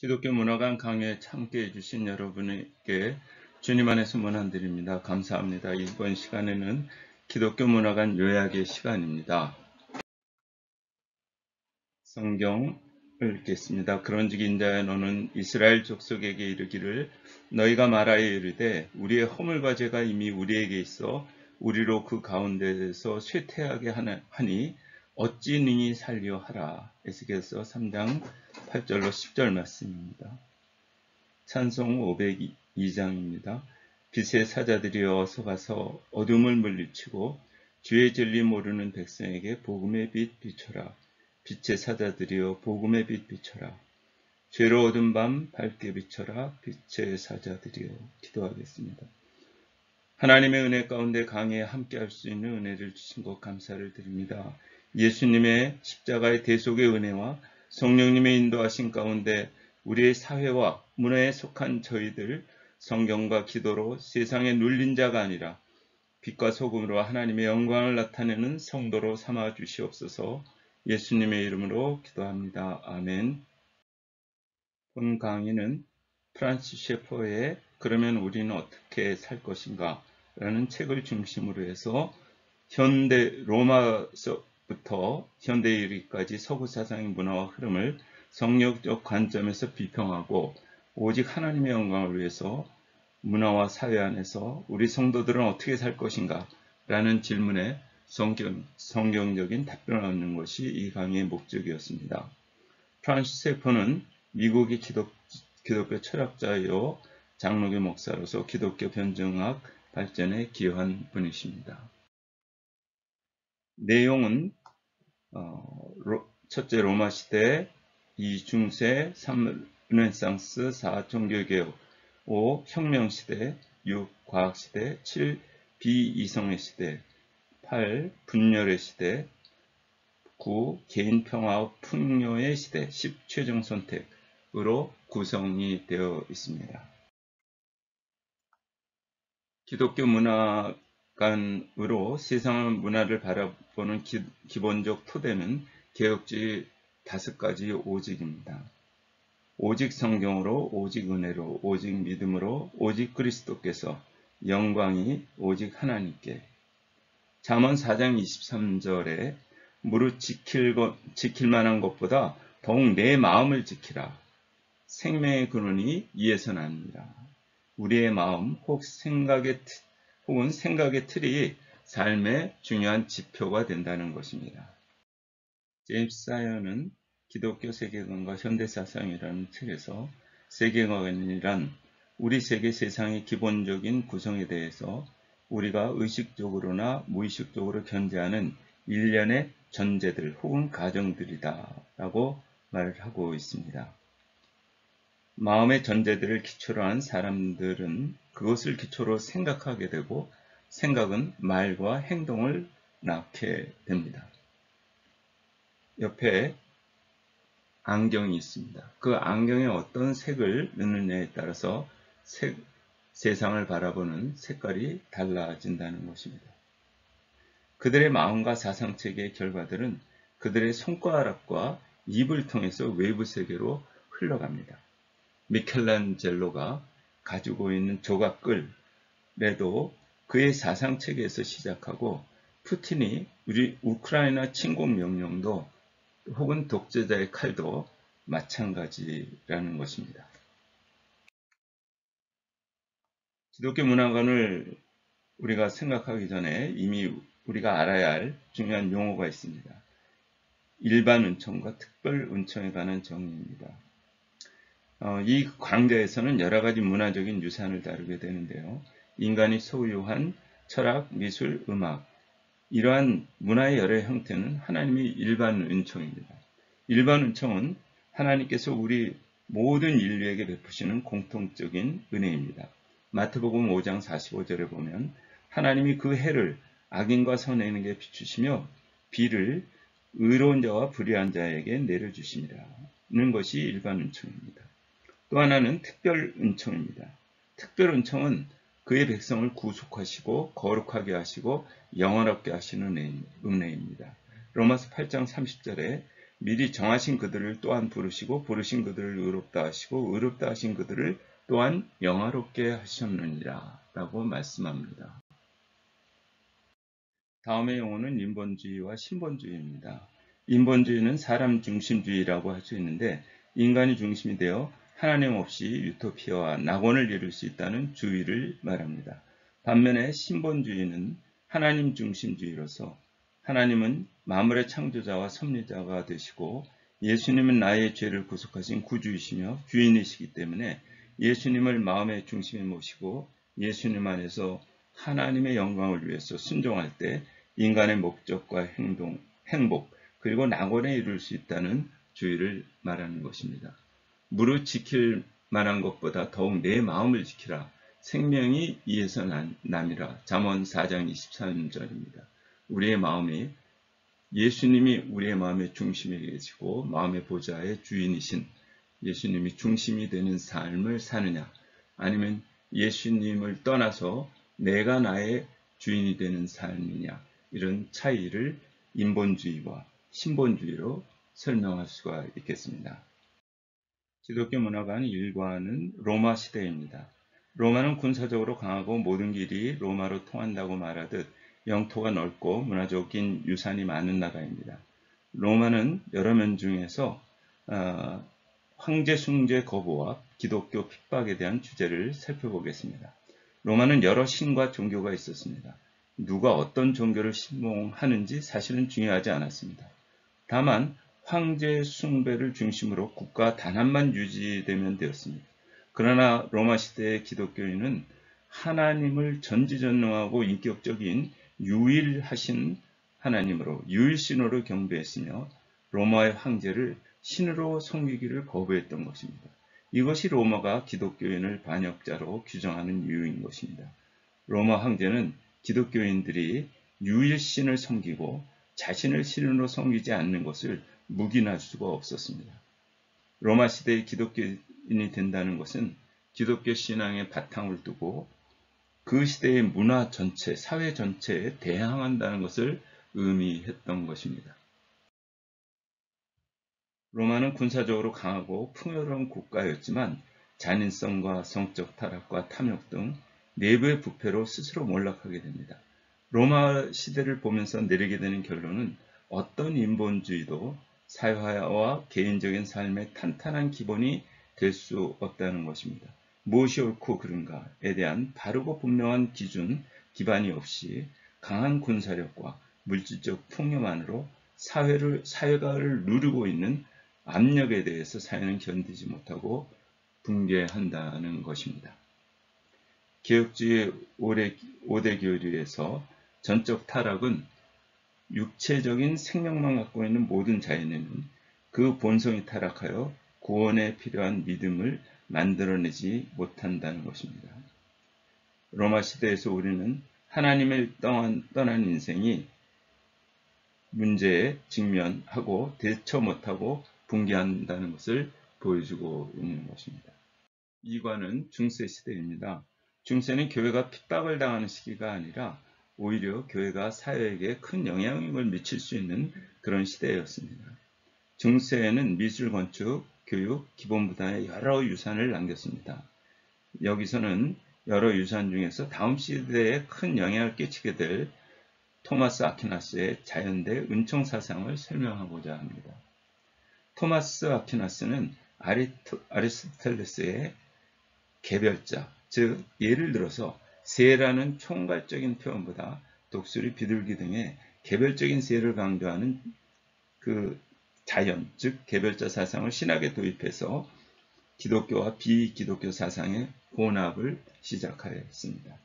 기독교 문화관 강의에 함께 해주신 여러분에게 주님 안에서 문안드립니다. 감사합니다. 이번 시간에는 기독교 문화관 요약의 시간입니다. 성경을 읽겠습니다. 그런즉 인자야 너는 이스라엘 족속에게 이르기를 너희가 말하여 이르되 우리의 허물과 죄가 이미 우리에게 있어 우리로 그 가운데에서 쇠퇴하게 하니 어찌 능히 살려 하라. 에스겔서 3장 8절로 10절 말씀입니다. 찬송 502장입니다. 빛의 사자들이여 어서 가서 어둠을 물리치고 주의 진리 모르는 백성에게 복음의 빛 비춰라. 빛의 사자들이여 복음의 빛 비춰라. 죄로 어두운 밤 밝게 비춰라. 빛의 사자들이여. 기도하겠습니다. 하나님의 은혜 가운데 강의에 함께할 수 있는 은혜를 주신 것 감사를 드립니다. 예수님의 십자가의 대속의 은혜와 성령님의 인도하신 가운데 우리의 사회와 문화에 속한 저희들 성경과 기도로 세상에 눌린 자가 아니라 빛과 소금으로 하나님의 영광을 나타내는 성도로 삼아 주시옵소서. 예수님의 이름으로 기도합니다. 아멘. 본 강의는 프란시스 셰퍼의 그러면 우리는 어떻게 살 것인가 라는 책을 중심으로 해서 현대 로마서부터 현대에 이르기까지 서구 사상의 문화와 흐름을 성경적 관점에서 비평하고 오직 하나님의 영광을 위해서 문화와 사회 안에서 우리 성도들은 어떻게 살 것인가 라는 질문에 성경적인 답변을 얻는 것이 이 강의의 목적이었습니다. 프란시스 셰퍼는 미국의 기독교 철학자요 장로교 목사로서 기독교 변증학 발전에 기여한 분이십니다. 내용은 첫째 로마 시대, 2 중세, 3 르네상스, 4 종교개혁, 5 혁명시대, 6 과학시대, 7 비이성의 시대, 8 분열의 시대, 9 개인평화와 풍요의 시대, 10 최종 선택으로 구성이 되어 있습니다. 기독교 문화관으로 세상 문화를 바라보는 기본적 토대는 개혁주의 5가지 오직입니다. 오직 성경으로, 오직 은혜로, 오직 믿음으로, 오직 그리스도께서, 영광이 오직 하나님께. 잠언 4장 23절에 무릇 지킬 만한 것보다 더욱 내 마음을 지키라. 생명의 근원이 이에서 납니다. 우리의 마음 혹은 생각의 틀이 삶의 중요한 지표가 된다는 것입니다. 제임스 사이언은 기독교 세계관과 현대사상이라는 틀에서 세계관이란 우리 세계 세상의 기본적인 구성에 대해서 우리가 의식적으로나 무의식적으로 견제하는 일련의 전제들 혹은 가정들이다 라고 말을 하고 있습니다. 마음의 전제들을 기초로 한 사람들은 그것을 기초로 생각하게 되고 생각은 말과 행동을 낳게 됩니다. 옆에 안경이 있습니다. 그 안경에 어떤 색을 넣느냐에 따라서 세상을 바라보는 색깔이 달라진다는 것입니다. 그들의 마음과 사상체계의 결과들은 그들의 손가락과 입을 통해서 외부 세계로 흘러갑니다. 미켈란젤로가 가지고 있는 조각글에도 그의 사상체계에서 시작하고 푸틴이 우리 우크라이나 침공 명령도 혹은 독재자의 칼도 마찬가지라는 것입니다. 기독교 문화관을 우리가 생각하기 전에 이미 우리가 알아야 할 중요한 용어가 있습니다. 일반 은총과 특별 은총에 관한 정의입니다. 이 강좌에서는 여러 가지 문화적인 유산을 다루게 되는데요. 인간이 소유한 철학, 미술, 음악, 이러한 문화의 여러 형태는 하나님의 일반 은총입니다. 일반 은총은 하나님께서 우리 모든 인류에게 베푸시는 공통적인 은혜입니다. 마태복음 5장 45절에 보면 하나님이 그 해를 악인과 선인에게 비추시며 비를 의로운 자와 불의한 자에게 내려주심이라는 것이 일반 은총입니다. 또 하나는 특별 은총입니다. 특별 은총은 그의 백성을 구속하시고 거룩하게 하시고 영원롭게 하시는 은혜입니다. 로마서 8장 30절에 미리 정하신 그들을 또한 부르시고 부르신 그들을 의롭다 하시고 의롭다 하신 그들을 또한 영화롭게 하셨느니라 라고 말씀합니다. 다음의 용어는 인본주의와 신본주의입니다. 인본주의는 사람 중심주의라고 할 수 있는데 인간이 중심이 되어 하나님 없이 유토피아와 낙원을 이룰 수 있다는 주의를 말합니다. 반면에 신본주의는 하나님 중심주의로서 하나님은 만물의 창조자와 섭리자가 되시고 예수님은 나의 죄를 구속하신 구주이시며 주인이시기 때문에 예수님을 마음의 중심에 모시고 예수님 안에서 하나님의 영광을 위해서 순종할 때 인간의 목적과 행복, 그리고 낙원에 이룰 수 있다는 주의를 말하는 것입니다. 무릇 지킬 만한 것보다 더욱 내 마음을 지키라. 생명이 이에서 남이라. 잠언 4장 23절입니다. 우리의 마음이 예수님이 우리의 마음의 중심에 계시고 마음의 보좌의 주인이신 예수님이 중심이 되는 삶을 사느냐, 아니면 예수님을 떠나서 내가 나의 주인이 되는 삶이냐, 이런 차이를 인본주의와 신본주의로 설명할 수가 있겠습니다. 기독교 문화관 1과는 로마 시대입니다. 로마는 군사적으로 강하고 모든 길이 로마로 통한다고 말하듯 영토가 넓고 문화적인 유산이 많은 나라입니다. 로마는 여러 면 중에서 황제 숭배 거부와 기독교 핍박에 대한 주제를 살펴보겠습니다. 로마는 여러 신과 종교가 있었습니다. 누가 어떤 종교를 신봉하는지 사실은 중요하지 않았습니다. 다만 황제 숭배를 중심으로 국가 단합만 유지되면 되었습니다. 그러나 로마 시대의 기독교인은 하나님을 전지전능하고 인격적인 유일하신 하나님으로 유일신으로 경배했으며 로마의 황제를 신으로 섬기기를 거부했던 것입니다. 이것이 로마가 기독교인을 반역자로 규정하는 이유인 것입니다. 로마 황제는 기독교인들이 유일신을 섬기고 자신을 신으로 섬기지 않는 것을 묵인할 수가 없었습니다. 로마 시대의 기독교인이 된다는 것은 기독교 신앙의 바탕을 두고 그 시대의 문화 전체, 사회 전체에 대항한다는 것을 의미했던 것입니다. 로마는 군사적으로 강하고 풍요로운 국가였지만 잔인성과 성적 타락과 탐욕 등 내부의 부패로 스스로 몰락하게 됩니다. 로마 시대를 보면서 내리게 되는 결론은 어떤 인본주의도 사회화와 개인적인 삶의 탄탄한 기본이 될 수 없다는 것입니다. 무엇이 옳고 그른가에 대한 바르고 분명한 기준, 기반이 없이 강한 군사력과 물질적 풍요만으로 사회가를 누르고 있는 압력에 대해서 사회는 견디지 못하고 붕괴한다는 것입니다. 개혁주의 5대 교리에서 전적 타락은 육체적인 생명만 갖고 있는 모든 자연에는 그 본성이 타락하여 구원에 필요한 믿음을 만들어내지 못한다는 것입니다. 로마 시대에서 우리는 하나님을 떠난 인생이 문제에 직면하고 대처 못하고 붕괴한다는 것을 보여주고 있는 것입니다. 2과는 중세 시대입니다. 중세는 교회가 핍박을 당하는 시기가 아니라 오히려 교회가 사회에게 큰 영향력을 미칠 수 있는 그런 시대였습니다. 중세에는 미술, 건축, 교육, 기본부단의 여러 유산을 남겼습니다. 여기서는 여러 유산 중에서 다음 시대에 큰 영향을 끼치게 될 토마스 아퀴나스의 자연대 은총 사상을 설명하고자 합니다. 토마스 아퀴나스는 아리스토텔레스의 개별자, 즉 예를 들어서 세라는 총괄적인 표현보다 독수리, 비둘기 등의 개별적인 세를 강조하는 그 자연, 즉 개별자 사상을 신학에 도입해서 기독교와 비기독교 사상의 혼합을 시작하였습니다.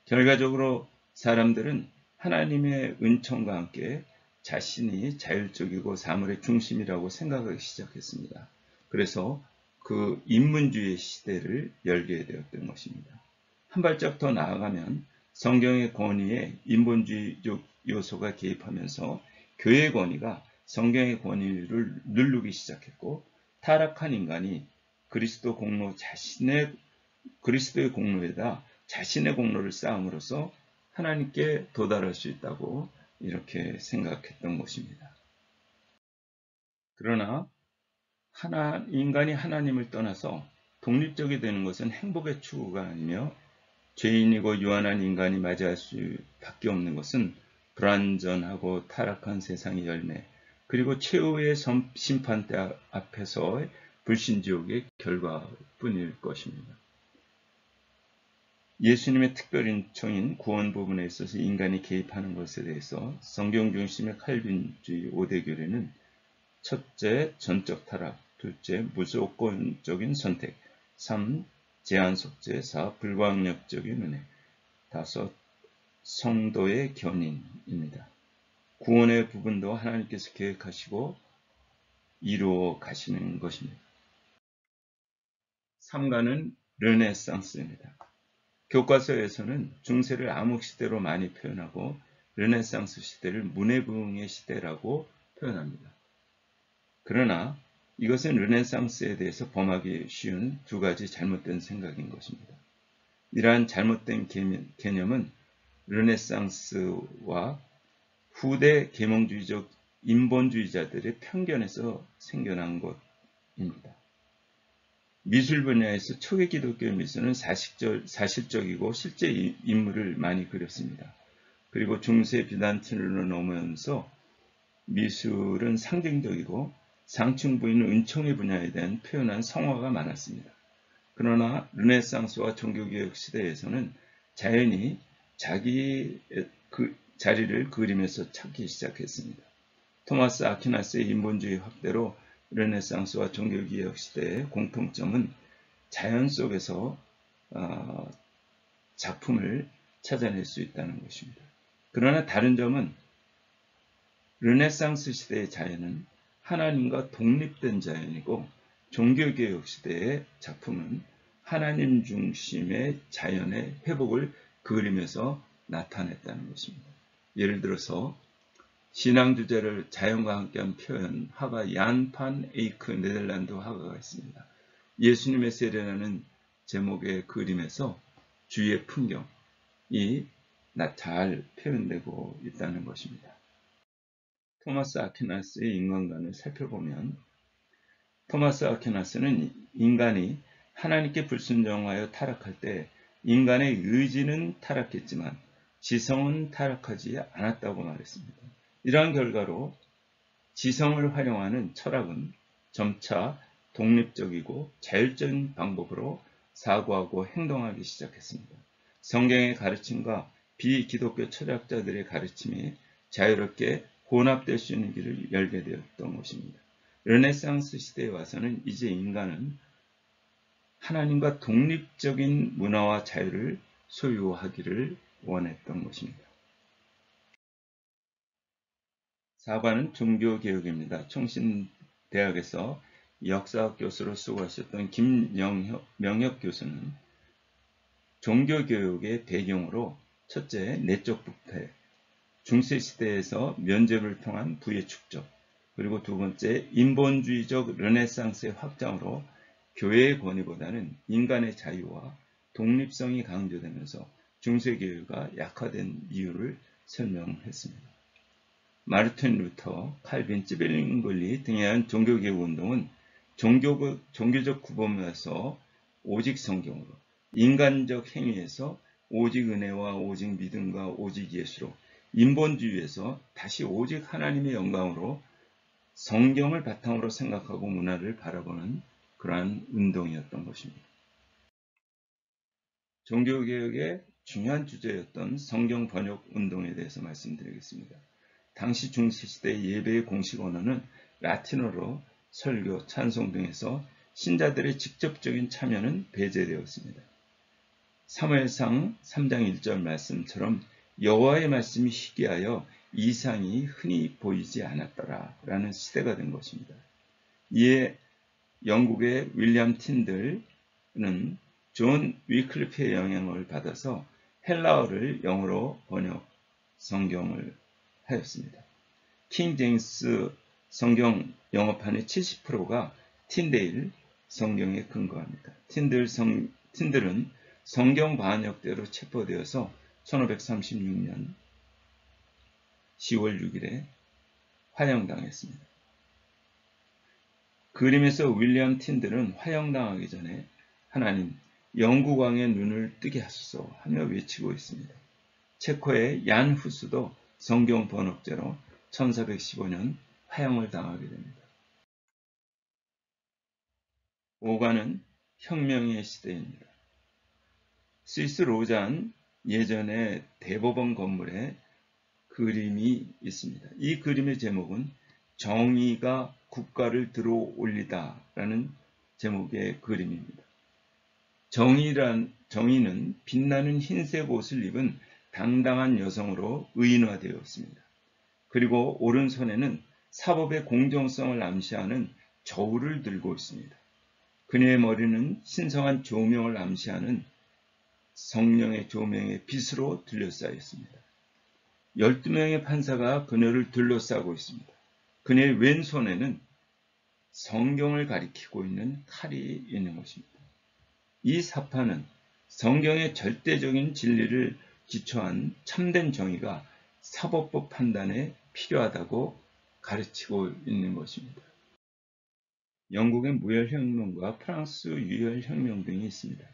결과적으로 사람들은 하나님의 은총과 함께 자신이 자율적이고 사물의 중심이라고 생각하기 시작했습니다. 그래서 그 인문주의 시대를 열게 되었던 것입니다. 한 발짝 더 나아가면 성경의 권위에 인본주의적 요소가 개입하면서 교회의 권위가 성경의 권위를 누르기 시작했고 타락한 인간이 그리스도의 공로에다 자신의 공로를 쌓음으로써 하나님께 도달할 수 있다고 이렇게 생각했던 것입니다. 그러나 인간이 하나님을 떠나서 독립적이 되는 것은 행복의 추구가 아니며 죄인이고 유한한 인간이 맞이할 수밖에 없는 것은 불완전하고 타락한 세상의 열매, 그리고 최후의 심판대 앞에서의 불신지옥의 결과뿐일 것입니다. 예수님의 특별인청인 구원 부분에 있어서 인간이 개입하는 것에 대해서 성경 중심의 칼빈주의 5대 교리는 첫째, 전적 타락, 둘째, 무조건적인 선택, 3. 제한 속죄, 4. 불광력적인 은혜, 5. 성도의 견인입니다. 구원의 부분도 하나님께서 계획하시고 이루어 가시는 것입니다. 3가는 르네상스입니다. 교과서에서는 중세를 암흑시대로 많이 표현하고 르네상스 시대를 문해부흥의 시대라고 표현합니다. 그러나 이것은 르네상스에 대해서 범하기 쉬운 두 가지 잘못된 생각인 것입니다. 이러한 잘못된 개념은 르네상스와 후대 계몽주의적 인본주의자들의 편견에서 생겨난 것입니다. 미술 분야에서 초기 기독교 미술은 사실적이고 실제 인물을 많이 그렸습니다. 그리고 중세 비단트로 넘으면서 미술은 상징적이고 상층 부인은 은총의 분야에 대한 표현한 성화가 많았습니다. 그러나 르네상스와 종교개혁 시대에서는 자연히 자기 자리를 그림에서 찾기 시작했습니다. 토마스 아퀴나스의 인본주의 확대로 르네상스와 종교개혁 시대의 공통점은 자연 속에서 작품을 찾아낼 수 있다는 것입니다. 그러나 다른 점은 르네상스 시대의 자연은 하나님과 독립된 자연이고 종교개혁 시대의 작품은 하나님 중심의 자연의 회복을 그림에서 나타냈다는 것입니다. 예를 들어서 신앙 주제를 자연과 함께한 표현 화가 얀 판 에이크 네덜란드 화가가 있습니다. 예수님의 세례라는 제목의 그림에서 주위의 풍경이 잘 표현되고 있다는 것입니다. 토마스 아퀴나스의 인간관을 살펴보면 토마스 아퀴나스는 인간이 하나님께 불순종하여 타락할 때 인간의 의지는 타락했지만 지성은 타락하지 않았다고 말했습니다. 이러한 결과로 지성을 활용하는 철학은 점차 독립적이고 자율적인 방법으로 사고하고 행동하기 시작했습니다. 성경의 가르침과 비기독교 철학자들의 가르침이 자유롭게 혼합될 수 있는 길을 열게 되었던 것입니다. 르네상스 시대에 와서는 이제 인간은 하나님과 독립적인 문화와 자유를 소유하기를 원했던 것입니다. 4관은 종교개혁입니다. 총신대학에서 역사학 교수로 수고하셨던 김명혁 교수는 종교교육의 배경으로 첫째, 내적 부패, 중세시대에서 면죄부를 통한 부의 축적, 그리고 두 번째, 인본주의적 르네상스의 확장으로 교회의 권위보다는 인간의 자유와 독립성이 강조되면서 중세교회가 약화된 이유를 설명했습니다. 마르틴 루터, 칼빈, 찌벨링글리 등에 의한 종교개혁 운동은 종교적 구범에서 오직 성경으로, 인간적 행위에서 오직 은혜와 오직 믿음과 오직 예수로, 인본주의에서 다시 오직 하나님의 영광으로 성경을 바탕으로 생각하고 문화를 바라보는 그러한 운동이었던 것입니다. 종교개혁의 중요한 주제였던 성경 번역 운동에 대해서 말씀드리겠습니다. 당시 중세시대 예배의 공식 언어는 라틴어로 설교, 찬송 등에서 신자들의 직접적인 참여는 배제되었습니다. 사무엘상 3장 1절 말씀처럼 여호와의 말씀이 희귀하여 이상이 흔히 보이지 않았더라 라는 시대가 된 것입니다. 이에 영국의 윌리엄 틴들은 존 위클리프의 영향을 받아서 헬라어를 영어로 번역 성경을 하였습니다. 킹 제임스 성경 영어판의 70%가 틴데일 성경에 근거합니다. 틴들은 성경 반역대로 체포되어서 1536년 10월 6일에 환영당했습니다. 그림에서 윌리엄 틴들은 화형당하기 전에 하나님, 영구광의 눈을 뜨게 하소서 하며 외치고 있습니다. 체코의 얀 후스도 성경 번역자로 1415년 화형을 당하게 됩니다. 5관은 혁명의 시대입니다. 스위스 로잔 예전의 대법원 건물에 그림이 있습니다. 이 그림의 제목은 정의가 국가를 들어올리다 라는 제목의 그림입니다. 정의는 빛나는 흰색 옷을 입은 당당한 여성으로 의인화되었습니다. 그리고 오른손에는 사법의 공정성을 암시하는 저울을 들고 있습니다. 그녀의 머리는 신성한 조명을 암시하는 성령의 조명의 빛으로 둘러싸여 있습니다. 12명의 판사가 그녀를 둘러싸고 있습니다. 그녀의 왼손에는 성경을 가리키고 있는 칼이 있는 것입니다. 이 사파는 성경의 절대적인 진리를 기초한 참된 정의가 사법부 판단에 필요하다고 가르치고 있는 것입니다. 영국의 무열혁명과 프랑스 유열혁명 등이 있습니다.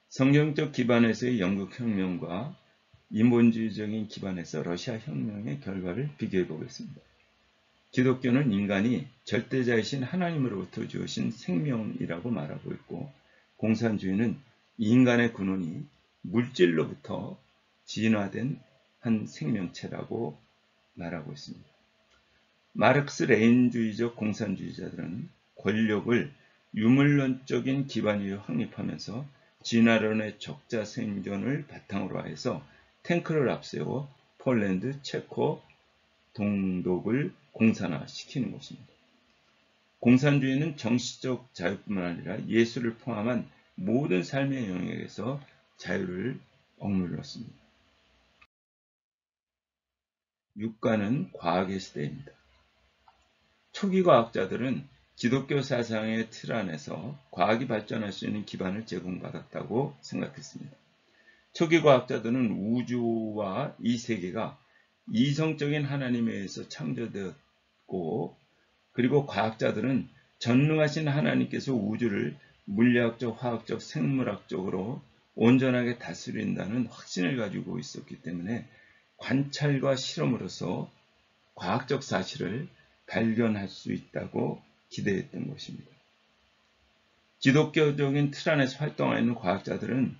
성경적 기반에서의 영국혁명과 인본주의적인 기반에서 러시아 혁명의 결과를 비교해 보겠습니다. 기독교는 인간이 절대자이신 하나님으로부터 주어진 생명이라고 말하고 있고, 공산주의는 인간의 근원이 물질로부터 진화된 한 생명체라고 말하고 있습니다. 마르크스 레닌주의적 공산주의자들은 권력을 유물론적인 기반 위에 확립하면서 진화론의 적자 생존을 바탕으로 해서 탱크를 앞세워 폴란드, 체코, 동독을 공산화시키는 것입니다. 공산주의는 정치적 자유뿐만 아니라 예술을 포함한 모든 삶의 영역에서 자유를 억눌렀습니다. 6관은 과학의 시대입니다. 초기 과학자들은 기독교 사상의 틀 안에서 과학이 발전할 수 있는 기반을 제공받았다고 생각했습니다. 초기 과학자들은 우주와 이 세계가 이성적인 하나님에 의해서 창조되었고, 그리고 과학자들은 전능하신 하나님께서 우주를 물리학적, 화학적, 생물학적으로 온전하게 다스린다는 확신을 가지고 있었기 때문에 관찰과 실험으로서 과학적 사실을 발견할 수 있다고 기대했던 것입니다. 기독교적인 틀 안에서 활동하는 과학자들은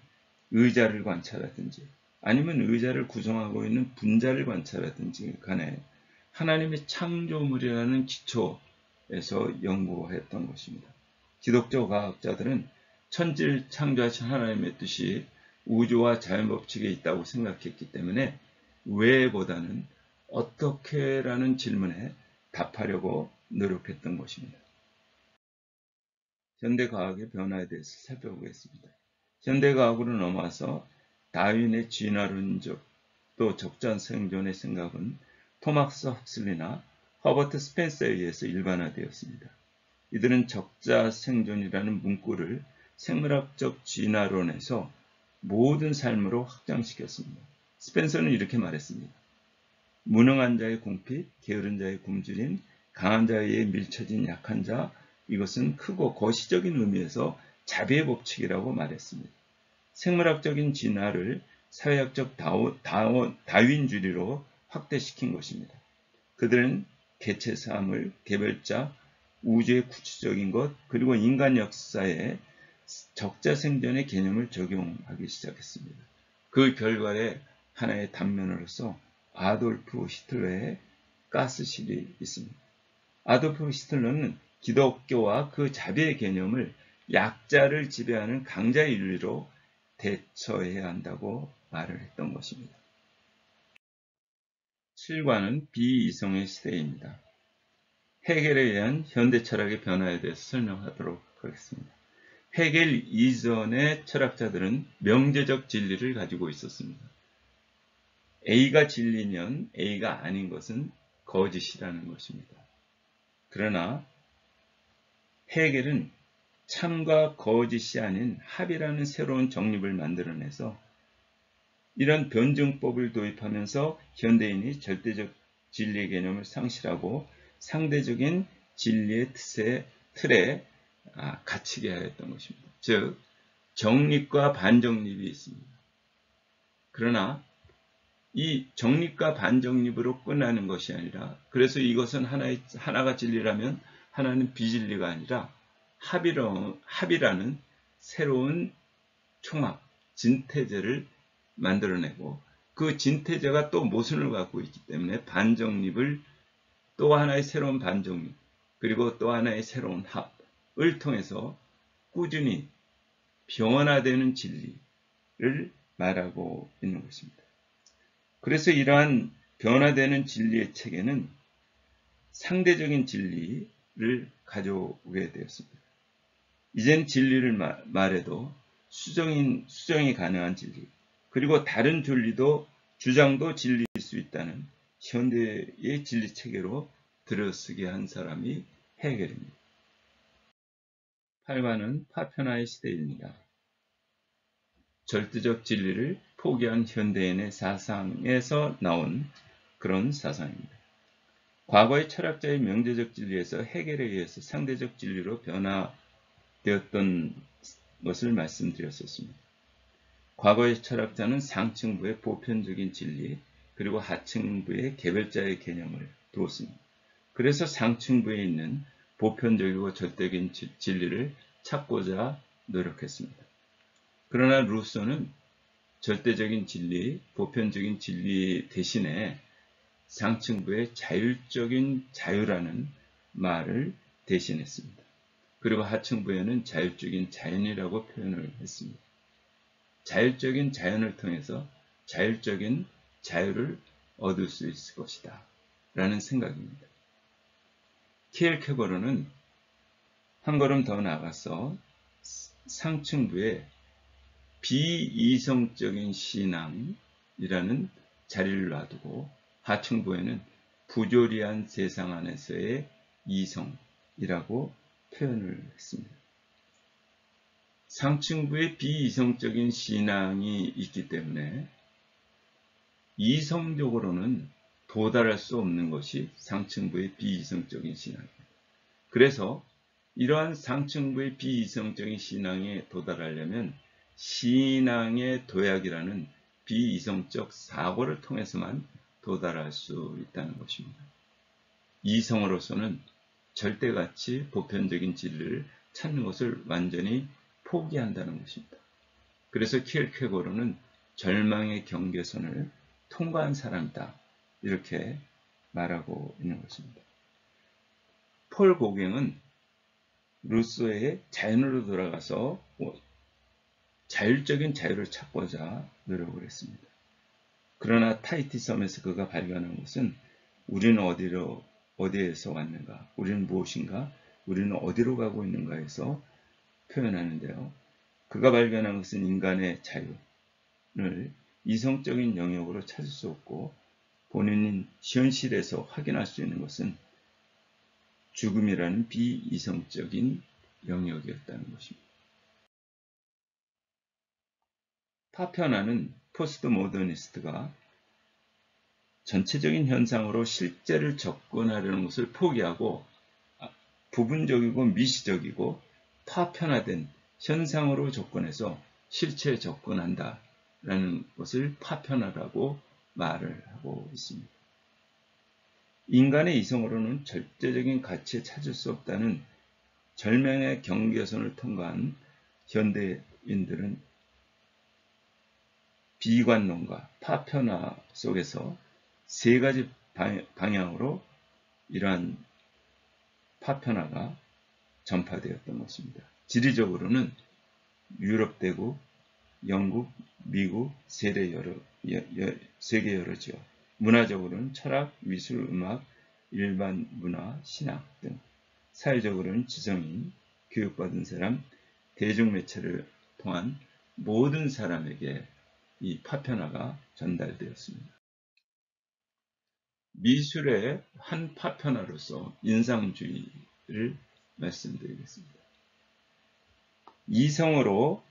의자를 관찰하든지 아니면 의자를 구성하고 있는 분자를 관찰하든지 간에 하나님의 창조물이라는 기초에서 연구했던 것입니다. 기독교 과학자들은 천지를 창조하신 하나님의 뜻이 우주와 자연법칙에 있다고 생각했기 때문에 왜보다는 어떻게라는 질문에 답하려고 노력했던 것입니다. 현대과학의 변화에 대해서 살펴보겠습니다. 현대과학으로 넘어와서 다윈의 진화론적 또 적자 생존의 생각은 토마스 헉슬리나 허버트 스펜서에 의해서 일반화되었습니다. 이들은 적자 생존이라는 문구를 생물학적 진화론에서 모든 삶으로 확장시켰습니다. 스펜서는 이렇게 말했습니다. 무능한 자의 궁핍, 게으른 자의 굶주림, 강한 자에 의해 밀쳐진 약한 자, 이것은 크고 거시적인 의미에서 자비의 법칙이라고 말했습니다. 생물학적인 진화를 사회학적 다윈주의로 확대시킨 것입니다. 그들은 개체 사물, 개별자, 우주의 구체적인 것, 그리고 인간 역사에 적자 생존의 개념을 적용하기 시작했습니다. 그 결과에 하나의 단면으로서 아돌프 히틀러의 가스실이 있습니다. 아돌프 히틀러는 기독교와 그 자비의 개념을 약자를 지배하는 강자윤리로 대처해야 한다고 말을 했던 것입니다. 7관은 비이성의 시대입니다. 헤겔에 의한 현대 철학의 변화에 대해서 설명하도록 하겠습니다. 헤겔 이전의 철학자들은 명제적 진리를 가지고 있었습니다. A가 진리면 A가 아닌 것은 거짓이라는 것입니다. 그러나 헤겔은 참과 거짓이 아닌 합이라는 새로운 정립을 만들어내서 이런 변증법을 도입하면서 현대인이 절대적 진리의 개념을 상실하고 상대적인 진리의 틀에 갇히게 하였던 것입니다. 즉 정립과 반정립이 있습니다. 그러나 이 정립과 반정립으로 끝나는 것이 아니라, 그래서 이것은 하나가 진리라면 하나는 비진리가 아니라 합이라는 새로운 총합, 진태제를 만들어내고, 그 진태제가 또 모순을 갖고 있기 때문에 반정립을, 또 하나의 새로운 반정립, 그리고 또 하나의 새로운 합을 통해서 꾸준히 변화되는 진리를 말하고 있는 것입니다. 그래서 이러한 변화되는 진리의 체계는 상대적인 진리를 가져오게 되었습니다. 이젠 진리를 말해도 수정이 가능한 진리, 그리고 다른 주장도 진리일 수 있다는 현대의 진리 체계로 들어서게 한 사람이 헤겔입니다. 8관은 파편화의 시대입니다. 절대적 진리를 포기한 현대인의 사상에서 나온 그런 사상입니다. 과거의 철학자의 명제적 진리에서 헤겔에 의해서 상대적 진리로 변화되었던 것을 말씀드렸었습니다. 과거의 철학자는 상층부의 보편적인 진리, 그리고 하층부의 개별자의 개념을 두었습니다. 그래서 상층부에 있는 보편적이고 절대적인 진리를 찾고자 노력했습니다. 그러나 루소는 절대적인 진리, 보편적인 진리 대신에 상층부의 자율적인 자유라는 말을 대신했습니다. 그리고 하층부에는 자율적인 자연이라고 표현을 했습니다. 자율적인 자연을 통해서 자율적인 자유를 얻을 수 있을 것이다 라는 생각입니다. 키엘케고르는 한 걸음 더 나가서 상층부에 비이성적인 신앙이라는 자리를 놔두고 하층부에는 부조리한 세상 안에서의 이성이라고 표현을 했습니다. 상층부에 비이성적인 신앙이 있기 때문에 이성적으로는 도달할 수 없는 것이 상층부의 비이성적인 신앙입니다. 그래서 이러한 상층부의 비이성적인 신앙에 도달하려면 신앙의 도약이라는 비이성적 사고를 통해서만 도달할 수 있다는 것입니다. 이성으로서는 절대가치 보편적인 진리를 찾는 것을 완전히 포기한다는 것입니다. 그래서 키엘케고르는 절망의 경계선을 통과한 사람이다, 이렇게 말하고 있는 것입니다. 폴 고갱은 루소의 자연으로 돌아가서 자율적인 자유를 찾고자 노력을 했습니다. 그러나 타히티 섬에서 그가 발견한 것은 우리는 어디에서 왔는가, 우리는 무엇인가, 우리는 어디로 가고 있는가에서 표현하는데요. 그가 발견한 것은 인간의 자유를 이성적인 영역으로 찾을 수 없고, 본인인 현실에서 확인할 수 있는 것은 죽음이라는 비이성적인 영역이었다는 것입니다. 파편화는 포스트 모더니스트가 전체적인 현상으로 실제를 접근하려는 것을 포기하고 부분적이고 미시적이고 파편화된 현상으로 접근해서 실체에 접근한다라는 것을 파편화라고 말을 하고 있습니다. 인간의 이성으로는 절대적인 가치에 찾을 수 없다는 절명의 경계선을 통과한 현대인들은 비관론과 파편화 속에서 세 가지 방향으로 이러한 파편화가 전파되었던 것입니다. 지리적으로는 유럽 대국, 영국, 미국, 세계 여러 지역, 문화적으로는 철학, 미술, 음악, 일반 문화, 신학 등, 사회적으로는 지성인, 교육받은 사람, 대중매체를 통한 모든 사람에게 이 파편화가 전달되었습니다. 미술의 한 파편화로서 인상주의를 말씀드리겠습니다. 이성으로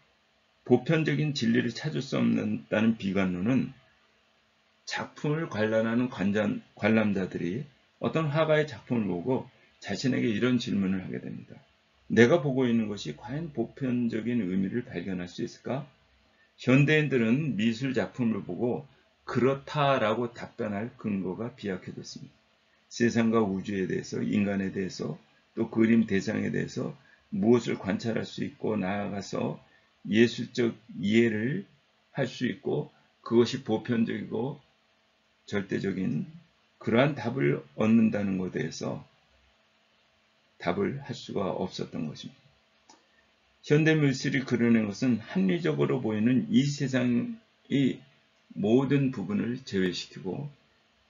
보편적인 진리를 찾을 수 없다는 비관론은 작품을 관람하는 관람자들이 어떤 화가의 작품을 보고 자신에게 이런 질문을 하게 됩니다. 내가 보고 있는 것이 과연 보편적인 의미를 발견할 수 있을까? 현대인들은 미술 작품을 보고 그렇다라고 답변할 근거가 비약해졌습니다. 세상과 우주에 대해서, 인간에 대해서, 또 그림 대상에 대해서 무엇을 관찰할 수 있고 나아가서 예술적 이해를 할 수 있고 그것이 보편적이고 절대적인 그러한 답을 얻는다는 것에 대해서 답을 할 수가 없었던 것입니다. 현대미술이 그려낸 것은 합리적으로 보이는 이 세상의 모든 부분을 제외시키고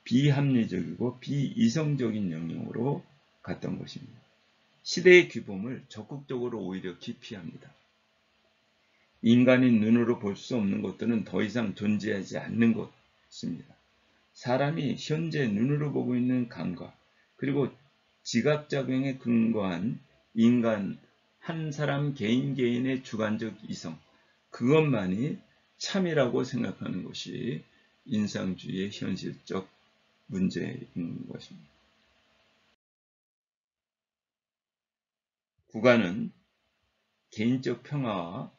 비합리적이고 비이성적인 영역으로 갔던 것입니다. 시대의 규범을 적극적으로 오히려 기피합니다. 인간이 눈으로 볼 수 없는 것들은 더 이상 존재하지 않는 것입니다. 사람이 현재 눈으로 보고 있는 감각, 그리고 지각작용에 근거한 인간 한 사람 개인의 주관적 이성, 그것만이 참이라고 생각하는 것이 인상주의의 현실적 문제인 것입니다. 국가는 개인적 평안과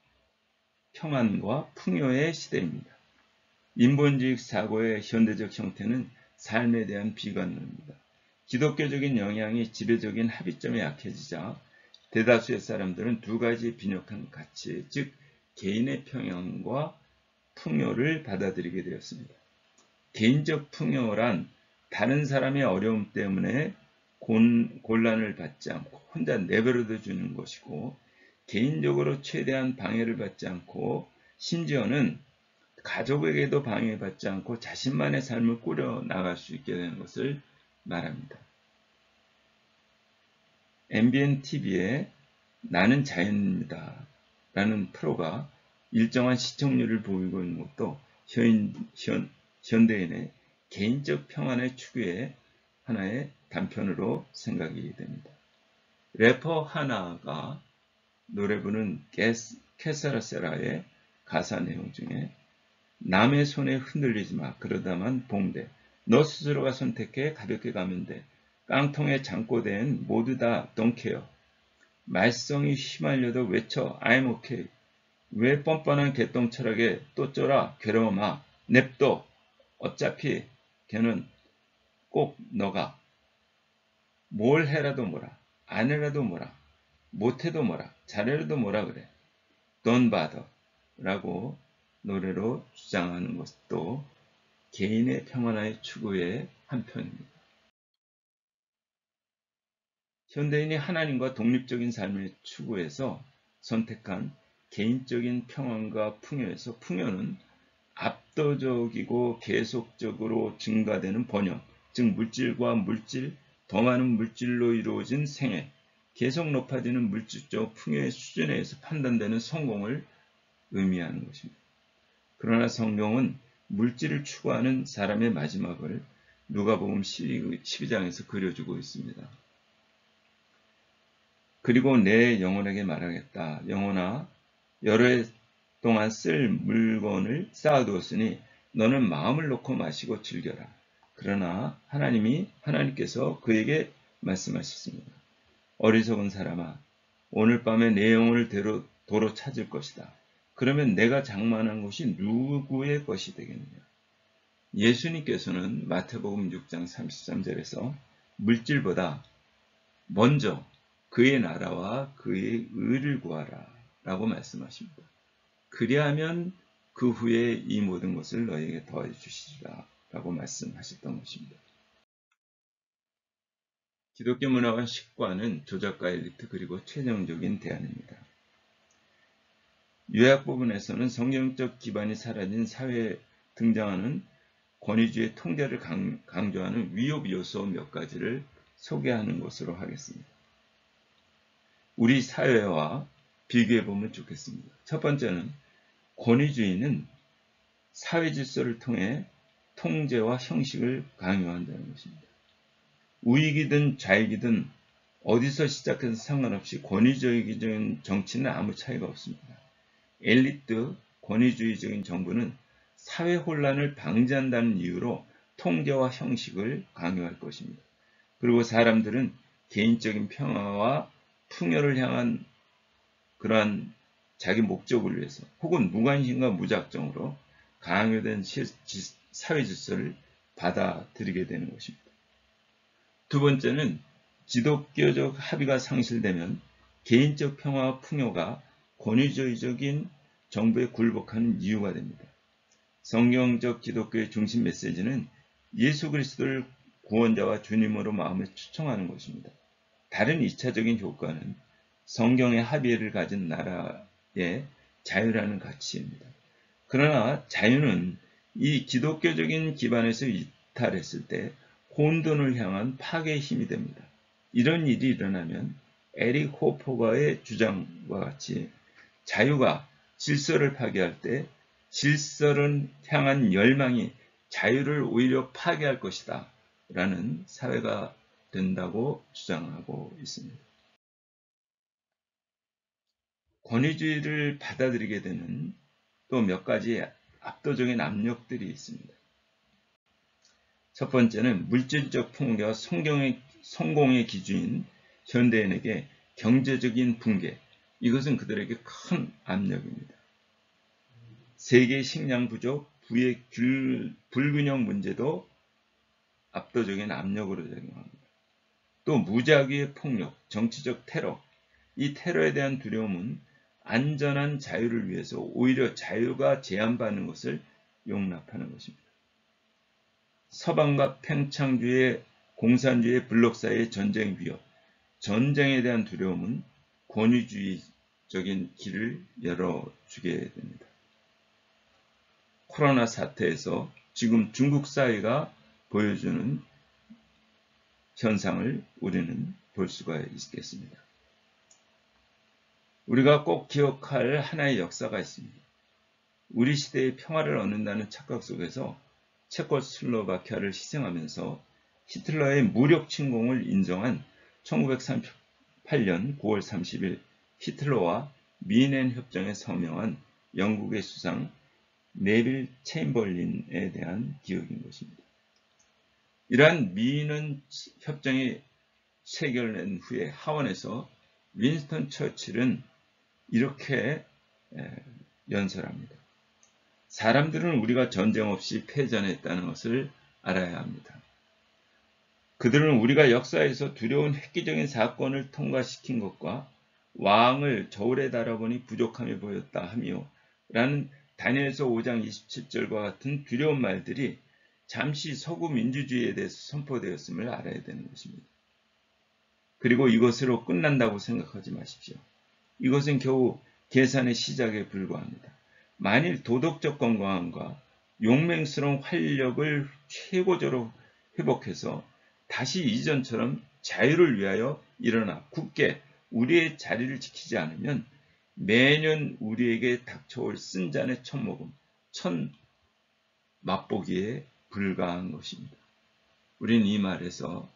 풍요의 시대입니다. 인본주의 사고의 현대적 형태는 삶에 대한 비관론입니다. 기독교적인 영향이 지배적인 합의점에 약해지자 대다수의 사람들은 두 가지 빈약한 가치, 즉 개인의 평양과 풍요를 받아들이게 되었습니다. 개인적 풍요란 다른 사람의 어려움 때문에 곤란을 받지 않고 혼자 내버려둬 주는 것이고, 개인적으로 최대한 방해를 받지 않고 심지어는 가족에게도 방해받지 않고 자신만의 삶을 꾸려 나갈 수 있게 되는 것을 말합니다. MBN TV에 나는 자연입니다 라는 프로가 일정한 시청률을 보이고 있는 것도 현대인의 개인적 평안의 추구의 하나의 단편으로 생각이 됩니다. 래퍼 하나가 노래 부르는 케사라세라의 가사 내용 중에 남의 손에 흔들리지 마. 그러다만 봉대. 너 스스로가 선택해 가볍게 가면 돼. 깡통에 잠꼬대엔 모두 다 don't care. 말썽이 휘말려도 외쳐 I'm okay. 왜 뻔뻔한 개똥 철학에 또 쫄아 괴로워 마. 냅둬. 어차피 걔는 꼭 너가 뭘 해라도 뭐라, 안 해라도 뭐라, 못해도 뭐라, 잘해라도 뭐라 그래. Don't bother 라고 노래로 주장하는 것도 개인의 평안의 추구의 한편입니다. 현대인이 하나님과 독립적인 삶의 추구에서 선택한 개인적인 평안과 풍요에서 풍요는 압도적이고 계속적으로 증가되는 번영, 즉 물질과 물질, 더 많은 물질로 이루어진 생애, 계속 높아지는 물질적 풍요의 수준에 의해서 판단되는 성공을 의미하는 것입니다. 그러나 성경은 물질을 추구하는 사람의 마지막을 누가복음 12장에서 그려주고 있습니다. 그리고 내 영혼에게 말하겠다. 영혼아, 여러 해 동안 쓸 물건을 쌓아두었으니 너는 마음을 놓고 마시고 즐겨라. 그러나 하나님께서 그에게 말씀하셨습니다. 어리석은 사람아, 오늘 밤에 내 영혼을 도로 찾을 것이다. 그러면 내가 장만한 것이 누구의 것이 되겠느냐? 예수님께서는 마태복음 6장 33절에서 물질보다 먼저 그의 나라와 그의 의를 구하라 라고 말씀하십니다. 그리하면 그 후에 이 모든 것을 너에게 더해 주시리라 라고 말씀하셨던 것입니다. 기독교 문화와 식과는 조작과 엘리트 그리고 최종적인 대안입니다. 요약 부분에서는 성경적 기반이 사라진 사회에 등장하는 권위주의 통제를 강조하는 위협 요소 몇 가지를 소개하는 것으로 하겠습니다. 우리 사회와 비교해보면 좋겠습니다. 첫 번째는 권위주의는 사회 질서를 통해 통제와 형식을 강요한다는 것입니다. 우익이든 좌익이든 어디서 시작해서 상관없이 권위주의적인 정치는 아무 차이가 없습니다. 엘리트 권위주의적인 정부는 사회 혼란을 방지한다는 이유로 통제와 형식을 강요할 것입니다. 그리고 사람들은 개인적인 평화와 풍요를 향한 그러한 자기 목적을 위해서 혹은 무관심과 무작정으로 강요된 사회 질서를 받아들이게 되는 것입니다. 두 번째는 기독교적 합의가 상실되면 개인적 평화와 풍요가 권위주의적인 정부에 굴복하는 이유가 됩니다. 성경적 기독교의 중심 메시지는 예수 그리스도를 구원자와 주님으로 마음을 초청하는 것입니다. 다른 2차적인 효과는 성경의 합의를 가진 나라의 자유라는 가치입니다. 그러나 자유는 이 기독교적인 기반에서 이탈했을 때 혼돈을 향한 파괴의 힘이 됩니다. 이런 일이 일어나면 에릭 호퍼가의 주장과 같이 자유가 질서를 파괴할 때 질서를 향한 열망이 자유를 오히려 파괴할 것이다 라는 사회가 된다고 주장하고 있습니다. 권위주의를 받아들이게 되는 또 몇 가지 압도적인 압력들이 있습니다. 첫 번째는 물질적 풍요와 성공의 기준인 현대인에게 경제적인 붕괴, 이것은 그들에게 큰 압력입니다. 세계 식량 부족, 부의 불균형 문제도 압도적인 압력으로 작용합니다. 또 무작위의 폭력, 정치적 테러, 이 테러에 대한 두려움은 안전한 자유를 위해서 오히려 자유가 제한받는 것을 용납하는 것입니다. 서방과 팽창주의, 공산주의 블록 사이의 전쟁 위협, 전쟁에 대한 두려움은 권위주의적인 길을 열어주게 됩니다. 코로나 사태에서 지금 중국 사회가 보여주는 현상을 우리는 볼 수가 있겠습니다. 우리가 꼭 기억할 하나의 역사가 있습니다. 우리 시대의 평화를 얻는다는 착각 속에서 체코슬로바키아를 희생하면서 히틀러의 무력 침공을 인정한 1938년 9월 30일 히틀러와 미넨 협정에 서명한 영국의 수상 네빌 체인벌린에 대한 기억인 것입니다. 이러한 미넨 협정이 체결된 후에 하원에서 윈스턴 처칠은 이렇게 연설합니다. 사람들은 우리가 전쟁 없이 패전했다는 것을 알아야 합니다. 그들은 우리가 역사에서 두려운 획기적인 사건을 통과시킨 것과 왕을 저울에 달아보니 부족함이 보였다 하며 라는 다니엘서 5장 27절과 같은 두려운 말들이 잠시 서구 민주주의에 대해서 선포되었음을 알아야 되는 것입니다. 그리고 이것으로 끝난다고 생각하지 마십시오. 이것은 겨우 계산의 시작에 불과합니다. 만일 도덕적 건강함과 용맹스러운 활력을 최고조로 회복해서 다시 이전처럼 자유를 위하여 일어나 굳게 우리의 자리를 지키지 않으면 매년 우리에게 닥쳐올 쓴잔의 첫모금, 첫 맛보기에 불과한 것입니다. 우리는 이 말에서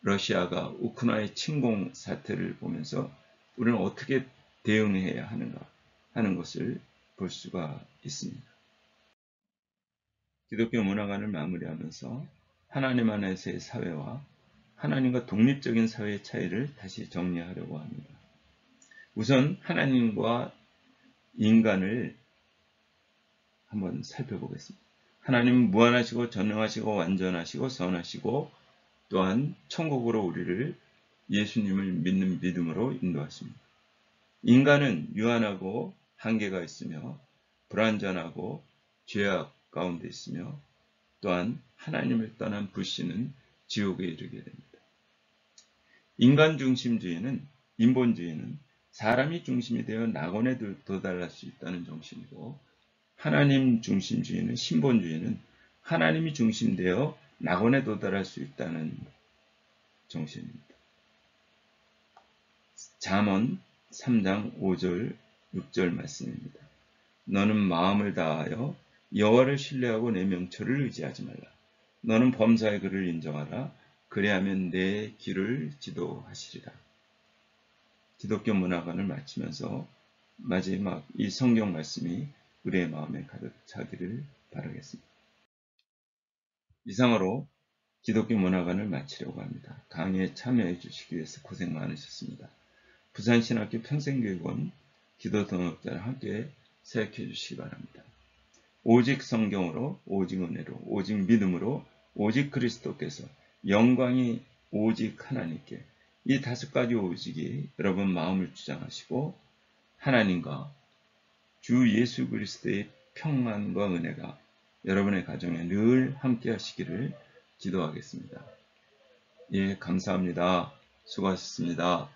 러시아가 우크라이나 침공 사태를 보면서 우리는 어떻게 대응해야 하는가 하는 것을 볼 수가 있습니다. 기독교 문화관을 마무리하면서 하나님 안에서의 사회와 하나님과 독립적인 사회의 차이를 다시 정리하려고 합니다. 우선 하나님과 인간을 한번 살펴보겠습니다. 하나님은 무한하시고 전능하시고 완전하시고 선하시고 또한 천국으로 우리를 예수님을 믿는 믿음으로 인도하십니다. 인간은 유한하고 한계가 있으며 불완전하고 죄악 가운데 있으며 또한 하나님을 떠난 불신은 지옥에 이르게 됩니다. 인간 중심주의는 인본주의는 사람이 중심이 되어 낙원에 도달할 수 있다는 정신이고 하나님 중심주의는 신본주의는 하나님이 중심되어 낙원에 도달할 수 있다는 정신입니다. 잠언 3장 5절 6절 말씀입니다. 너는 마음을 다하여 여호와를 신뢰하고 내 명철을 의지하지 말라. 너는 범사의 그를 인정하라. 그리하면 내 길을 지도하시리라. 기독교 문화관을 마치면서 마지막 이 성경 말씀이 우리의 마음에 가득 차기를 바라겠습니다. 이상으로 기독교 문화관을 마치려고 합니다. 강의에 참여해 주시기 위해서 고생 많으셨습니다. 부산신학교 평생교육원 기도 동역자를 함께 사역해 주시기 바랍니다. 오직 성경으로, 오직 은혜로, 오직 믿음으로, 오직 그리스도께서, 영광이 오직 하나님께, 이 5가지 오직이 여러분 마음을 주장하시고 하나님과 주 예수 그리스도의 평안과 은혜가 여러분의 가정에 늘 함께 하시기를 기도하겠습니다. 예, 감사합니다. 수고하셨습니다.